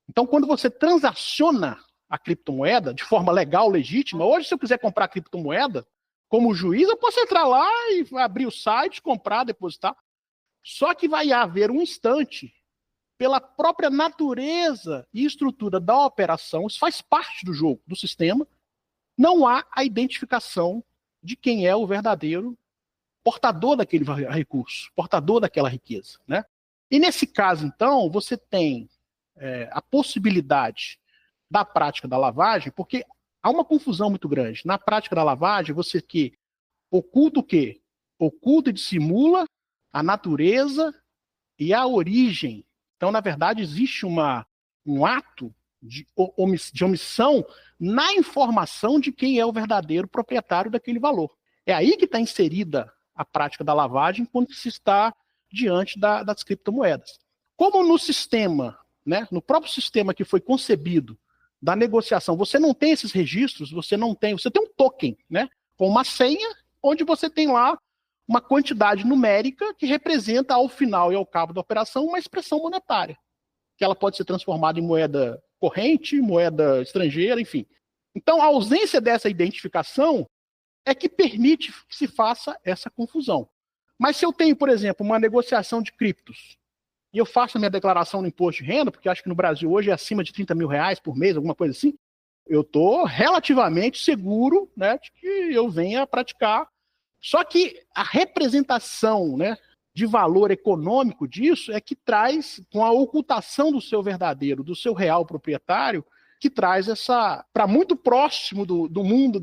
Então, quando você transaciona a criptomoeda de forma legal, legítima, hoje, se eu quiser comprar criptomoeda, como juiz, eu posso entrar lá e abrir o site, comprar, depositar. Só que vai haver um instante, pela própria natureza e estrutura da operação, isso faz parte do jogo, do sistema, não há a identificação de quem é o verdadeiro portador daquele recurso, portador daquela riqueza, né? E nesse caso, então, você tem a possibilidade da prática da lavagem, porque há uma confusão muito grande. Na prática da lavagem, você que oculta o quê? Oculta e dissimula a natureza e a origem. Então, na verdade, existe um ato de omissão na informação de quem é o verdadeiro proprietário daquele valor. É aí que está inserida a prática da lavagem quando se está diante das criptomoedas. Como no sistema, né, no próprio sistema que foi concebido da negociação, você não tem esses registros, você tem um token, né, com uma senha, onde você tem lá uma quantidade numérica que representa ao final e ao cabo da operação uma expressão monetária, que ela pode ser transformada em moeda corrente, moeda estrangeira, enfim. Então, a ausência dessa identificação é que permite que se faça essa confusão. Mas se eu tenho, por exemplo, uma negociação de criptos, e eu faço a minha declaração no imposto de renda, porque acho que no Brasil hoje é acima de R$30 mil por mês, alguma coisa assim, eu estou relativamente seguro, né, de que eu venha praticar. Só que a representação, né, de valor econômico disso é que traz, com a ocultação do seu verdadeiro, do seu real proprietário, que traz para muito próximo do mundo,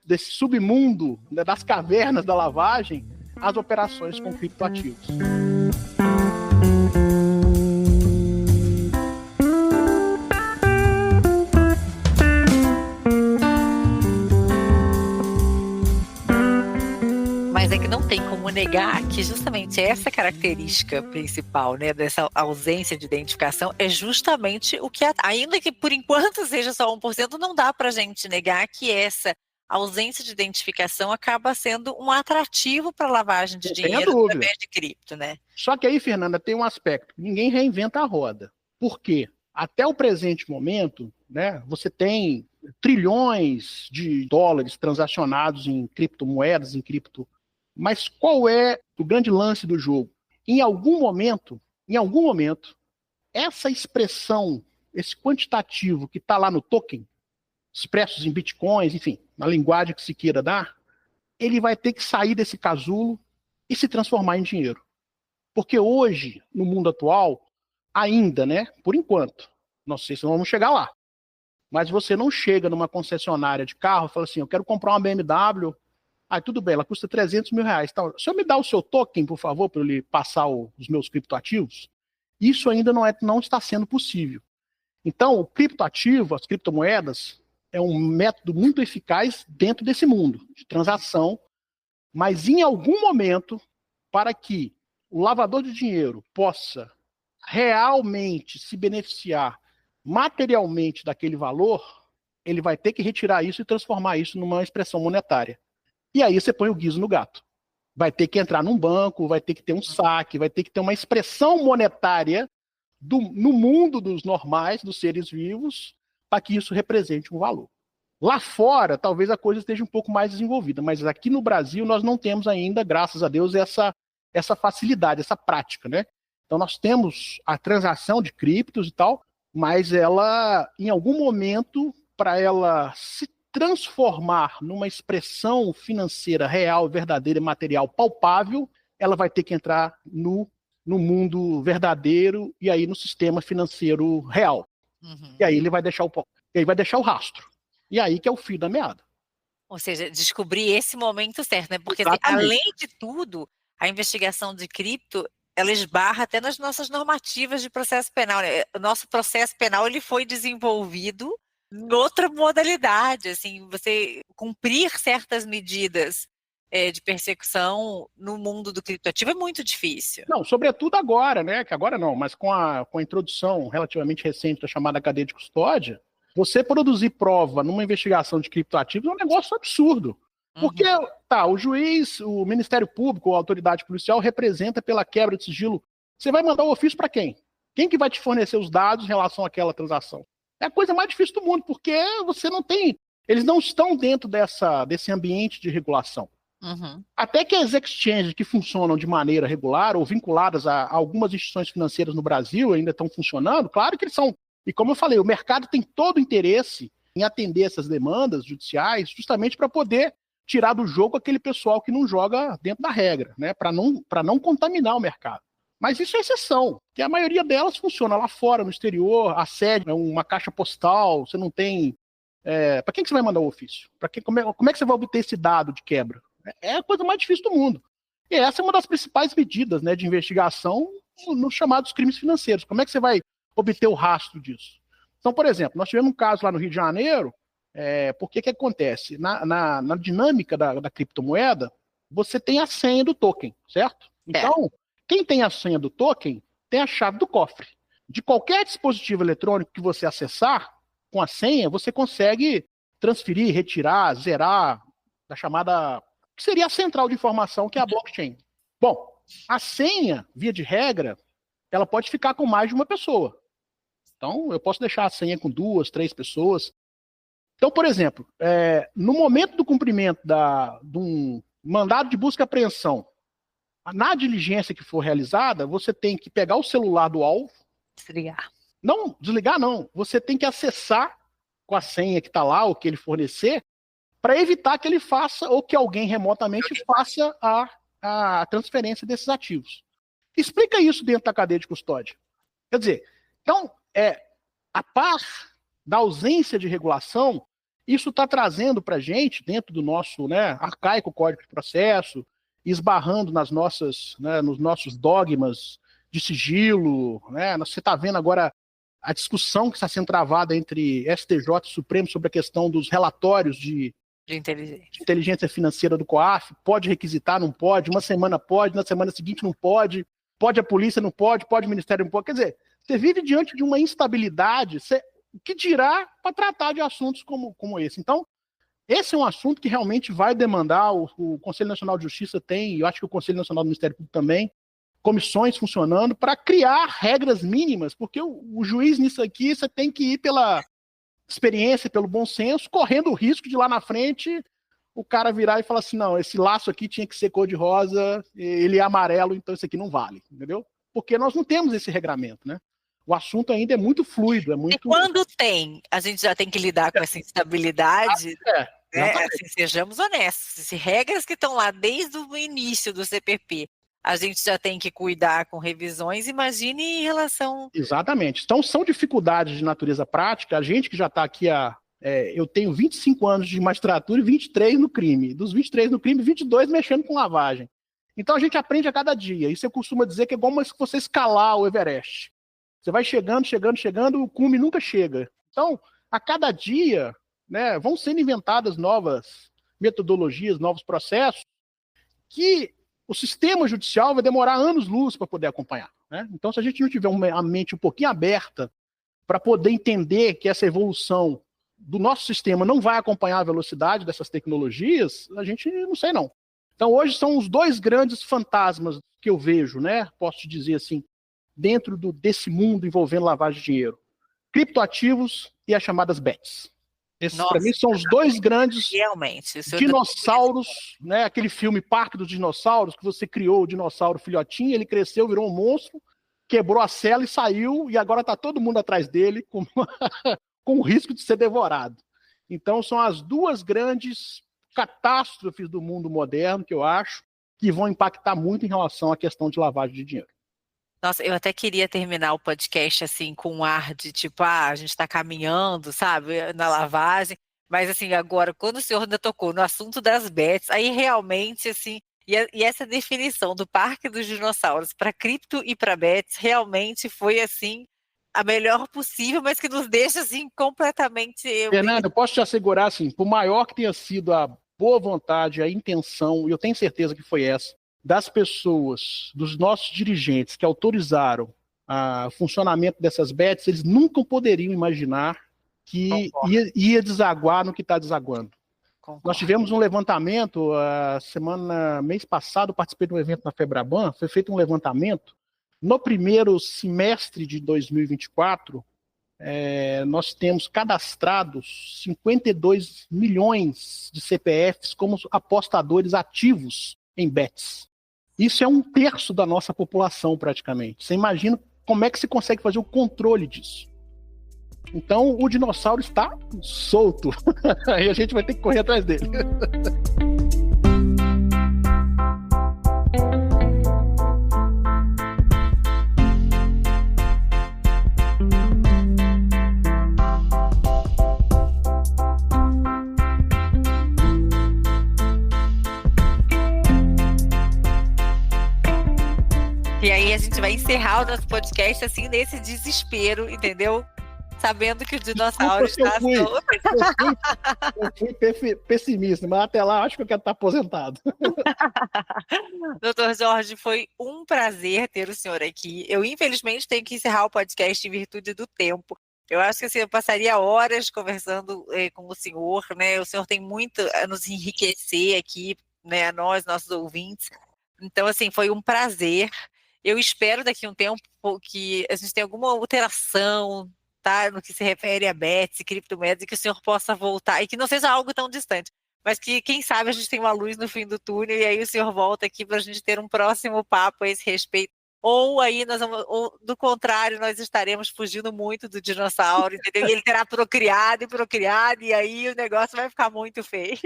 desse submundo, né, das cavernas da lavagem, as operações com criptoativos. Mas é que não tem como negar que justamente essa característica principal, né, dessa ausência de identificação é justamente o que, ainda que por enquanto seja só 1%, não dá para a gente negar que essa ausência de identificação acaba sendo um atrativo para a lavagem de dinheiro através de cripto, né? Só que aí, Fernanda, tem um aspecto. Ninguém reinventa a roda. Por quê? Até o presente momento, né, você tem trilhões de dólares transacionados em criptomoedas, mas qual é o grande lance do jogo? Em algum momento, essa expressão, esse quantitativo que está lá no token, expressos em bitcoins, enfim, na linguagem que se queira dar, ele vai ter que sair desse casulo e se transformar em dinheiro. Porque hoje, no mundo atual, ainda, né, por enquanto, não sei se vamos chegar lá, mas você não chega numa concessionária de carro e fala assim, eu quero comprar uma BMW, tudo bem, ela custa R$300 mil. Então, o senhor me dá o seu token, por favor, para eu lhe passar os meus criptoativos? Isso ainda não está sendo possível. Então, o criptoativo, as criptomoedas, é um método muito eficaz dentro desse mundo de transação, mas em algum momento, para que o lavador de dinheiro possa realmente se beneficiar materialmente daquele valor, ele vai ter que retirar isso e transformar isso numa expressão monetária. E aí você põe o guiso no gato. Vai ter que entrar num banco, vai ter que ter um saque, vai ter que ter uma expressão monetária no mundo dos normais, dos seres vivos, para que isso represente um valor. Lá fora, talvez a coisa esteja um pouco mais desenvolvida, mas aqui no Brasil nós não temos ainda, graças a Deus, essa facilidade, essa prática, né? Então nós temos a transação de criptos e tal, mas ela, em algum momento, para ela se transformar numa expressão financeira real, verdadeira, material, palpável, ela vai ter que entrar no mundo verdadeiro e aí no sistema financeiro real. Uhum. E aí ele vai deixar o rastro. E aí que é o fio da meada. Ou seja, descobrir esse momento certo, né? Porque assim, além de tudo, a investigação de cripto, ela esbarra até nas nossas normativas de processo penal, né? O nosso processo penal ele foi desenvolvido em outra modalidade, assim, você cumprir certas medidas de persecução no mundo do criptoativo é muito difícil. Não, sobretudo agora, né? Que agora não, mas com a introdução relativamente recente da chamada cadeia de custódia, você produzir prova numa investigação de criptoativos é um negócio absurdo. Porque, o juiz, o Ministério Público, a autoridade policial representa pela quebra de sigilo. Você vai mandar o ofício para quem? Quem que vai te fornecer os dados em relação àquela transação? É a coisa mais difícil do mundo, porque você não tem... Eles não estão dentro desse ambiente de regulação. Até que as exchanges que funcionam de maneira regular ou vinculadas a algumas instituições financeiras no Brasil ainda estão funcionando, claro que eles são. E como eu falei, o mercado tem todo o interesse em atender essas demandas judiciais justamente para poder tirar do jogo aquele pessoal que não joga dentro da regra, né? Para não contaminar o mercado. Mas isso é exceção, que a maioria delas funciona lá fora, no exterior, a sede é uma caixa postal, você não tem... para quem que você vai mandar o ofício? Como é que você vai obter esse dado de quebra? É a coisa mais difícil do mundo. E essa é uma das principais medidas, né, de investigação nos chamados crimes financeiros. Como é que você vai obter o rastro disso? Então, por exemplo, nós tivemos um caso lá no Rio de Janeiro, porque que acontece? Na dinâmica da criptomoeda, você tem a senha do token, certo? Então, quem tem a senha do token tem a chave do cofre. De qualquer dispositivo eletrônico que você acessar, com a senha, você consegue transferir, retirar, zerar, da chamada... que seria a central de informação, que é a blockchain. Bom, a senha, via de regra, ela pode ficar com mais de uma pessoa. Então, eu posso deixar a senha com 2, 3 pessoas. Então, por exemplo, no momento do cumprimento de um mandado de busca e apreensão, na diligência que for realizada, você tem que pegar o celular do alvo. Desligar. Não, desligar não. Você tem que acessar com a senha que está lá, ou que ele fornecer, para evitar que ele faça, ou que alguém remotamente faça a transferência desses ativos. Explica isso dentro da cadeia de custódia. Quer dizer, então, a par da ausência de regulação, isso está trazendo para a gente, dentro do nosso arcaico Código de Processo, esbarrando nos nossos dogmas de sigilo. Né? Você está vendo agora a discussão que está sendo travada entre STJ e Supremo sobre a questão dos relatórios de inteligência financeira do COAF, pode requisitar, não pode, uma semana pode, na semana seguinte não pode a polícia, não pode o Ministério, não pode. Quer dizer, você vive diante de uma instabilidade, o que dirá para tratar de assuntos como esse? Então, esse é um assunto que realmente vai demandar, o Conselho Nacional de Justiça tem, eu acho que o Conselho Nacional do Ministério Público também, comissões funcionando para criar regras mínimas, porque o juiz nisso aqui, você tem que ir pela experiência, pelo bom senso, correndo o risco de lá na frente o cara virar e falar assim, não, esse laço aqui tinha que ser cor de rosa, ele é amarelo, então isso aqui não vale, entendeu? Porque nós não temos esse regramento, né? O assunto ainda é muito fluido, é muito... E quando tem, a gente já tem que lidar com essa instabilidade, assim, sejamos honestos, se regras que estão lá desde o início do CPP, a gente já tem que cuidar com revisões, imagine em relação... Exatamente. Então, são dificuldades de natureza prática. A gente que já está aqui eu tenho 25 anos de magistratura e 23 no crime. Dos 23 no crime, 22 mexendo com lavagem. Então, a gente aprende a cada dia. Isso eu costumo dizer que é igual você escalar o Everest. Você vai chegando, o cume nunca chega. Então, a cada dia, né, vão sendo inventadas novas metodologias, novos processos, que o sistema judicial vai demorar anos-luz para poder acompanhar. Né? Então, se a gente não tiver a mente um pouquinho aberta para poder entender que essa evolução do nosso sistema não vai acompanhar a velocidade dessas tecnologias, a gente não sei não. Então, hoje são os dois grandes fantasmas que eu vejo, né? Posso te dizer assim, dentro desse mundo envolvendo lavagem de dinheiro. Criptoativos e as chamadas bets. Esses, para mim, são os dois grandes dinossauros, né? Aquele filme Parque dos Dinossauros, que você criou o dinossauro filhotinho, ele cresceu, virou um monstro, quebrou a cela e saiu, e agora está todo mundo atrás dele com o risco de ser devorado. Então, são as duas grandes catástrofes do mundo moderno, que eu acho, que vão impactar muito em relação à questão de lavagem de dinheiro. Nossa, eu até queria terminar o podcast assim com um ar de tipo, a gente está caminhando, sabe, na lavagem, mas assim, agora, quando o senhor ainda tocou no assunto das bets, aí realmente, assim, E essa definição do Parque dos Dinossauros para cripto e para bets realmente foi, assim, a melhor possível, mas que nos deixa, assim, completamente... Fernanda, eu posso te assegurar, assim, por maior que tenha sido a boa vontade, a intenção, e eu tenho certeza que foi essa, das pessoas, dos nossos dirigentes que autorizaram o funcionamento dessas bets, eles nunca poderiam imaginar que ia desaguar no que está desaguando. Concordo. Nós tivemos um levantamento, mês passado, participei de um evento na Febraban, foi feito um levantamento. No primeiro semestre de 2024, nós temos cadastrados 52 milhões de CPFs como apostadores ativos em bets. Isso é 1/3 da nossa população, praticamente. Você imagina como é que se consegue fazer o controle disso. Então, o dinossauro está solto. Aí a gente vai ter que correr atrás dele. E aí a gente vai encerrar o nosso podcast assim, nesse desespero, entendeu? Sabendo que o dinossauro está solto. Eu fui pessimista, mas até lá acho que eu quero estar aposentado. Doutor Jorge, foi um prazer ter o senhor aqui. Eu, infelizmente, tenho que encerrar o podcast em virtude do tempo. Eu acho que assim, eu passaria horas conversando com o senhor, né? O senhor tem muito a nos enriquecer aqui, né? A nós, nossos ouvintes. Então, assim, foi um prazer. Eu espero daqui a um tempo que a gente tenha alguma alteração, tá, no que se refere a bets e criptomoedas, e que o senhor possa voltar, e que não seja algo tão distante, mas que, quem sabe, a gente tem uma luz no fim do túnel, e aí o senhor volta aqui para a gente ter um próximo papo a esse respeito. Ou aí, ou, do contrário, nós estaremos fugindo muito do dinossauro, entendeu? E ele terá procriado, e aí o negócio vai ficar muito feio.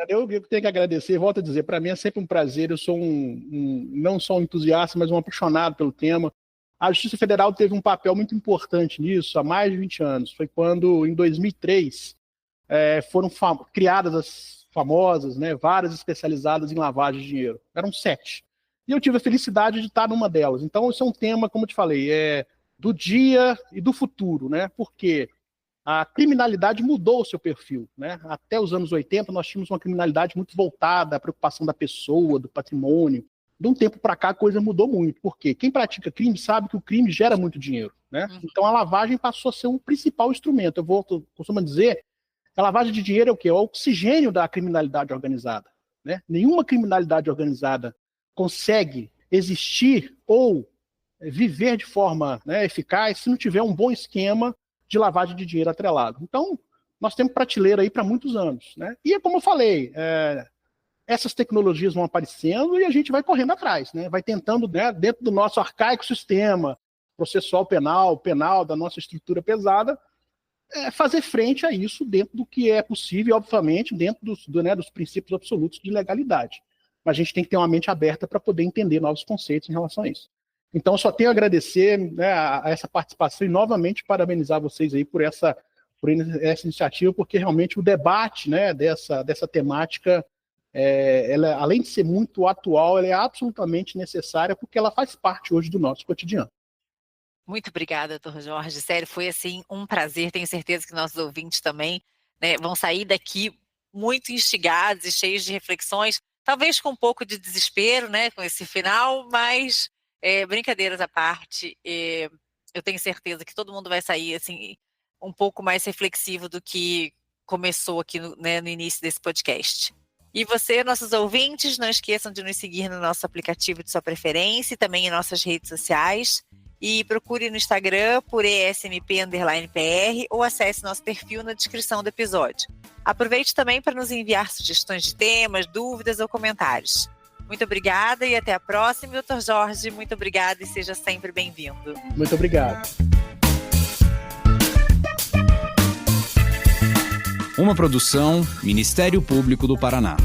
Eu tenho que agradecer, volto a dizer, para mim é sempre um prazer, eu sou não só um entusiasta, mas um apaixonado pelo tema. A Justiça Federal teve um papel muito importante nisso há mais de 20 anos. Foi quando, em 2003, foram criadas as famosas, né, varas especializadas em lavagem de dinheiro. Eram 7. E eu tive a felicidade de estar numa delas. Então, esse é um tema, como eu te falei, do dia e do futuro, né? Porque a criminalidade mudou o seu perfil, né? Até os anos 80, nós tínhamos uma criminalidade muito voltada à preocupação da pessoa, do patrimônio. De um tempo para cá, a coisa mudou muito. Por quê? Quem pratica crime sabe que o crime gera muito dinheiro, né? Então, a lavagem passou a ser o principal instrumento. Costumo dizer, a lavagem de dinheiro é o quê? É o oxigênio da criminalidade organizada, né? Nenhuma criminalidade organizada consegue existir ou viver de forma, né, eficaz se não tiver um bom esquema de lavagem de dinheiro atrelado. Então, nós temos prateleira aí para muitos anos, né? E, como eu falei, essas tecnologias vão aparecendo e a gente vai correndo atrás, né? Vai tentando, né, dentro do nosso arcaico sistema processual penal, da nossa estrutura pesada, fazer frente a isso dentro do que é possível, obviamente, dentro dos princípios absolutos de legalidade. Mas a gente tem que ter uma mente aberta para poder entender novos conceitos em relação a isso. Então, só tenho a agradecer, né, a essa participação e novamente parabenizar vocês aí por essa iniciativa, porque realmente o debate, né, dessa temática, ela, além de ser muito atual, ela é absolutamente necessária porque ela faz parte hoje do nosso cotidiano. Muito obrigada, doutor Jorge. Sério, foi assim um prazer. Tenho certeza que nossos ouvintes também, né, vão sair daqui muito instigados e cheios de reflexões, talvez com um pouco de desespero, né, com esse final, mas brincadeiras à parte, eu tenho certeza que todo mundo vai sair assim um pouco mais reflexivo do que começou aqui no início desse podcast. E você, nossos ouvintes, não esqueçam de nos seguir no nosso aplicativo de sua preferência e também em nossas redes sociais. E procure no Instagram por ESMP_PR ou acesse nosso perfil na descrição do episódio. Aproveite também para nos enviar sugestões de temas, dúvidas ou comentários. Muito obrigada e até a próxima. Doutor Jorge, muito obrigada e seja sempre bem-vindo. Muito obrigado. Uma produção Ministério Público do Paraná.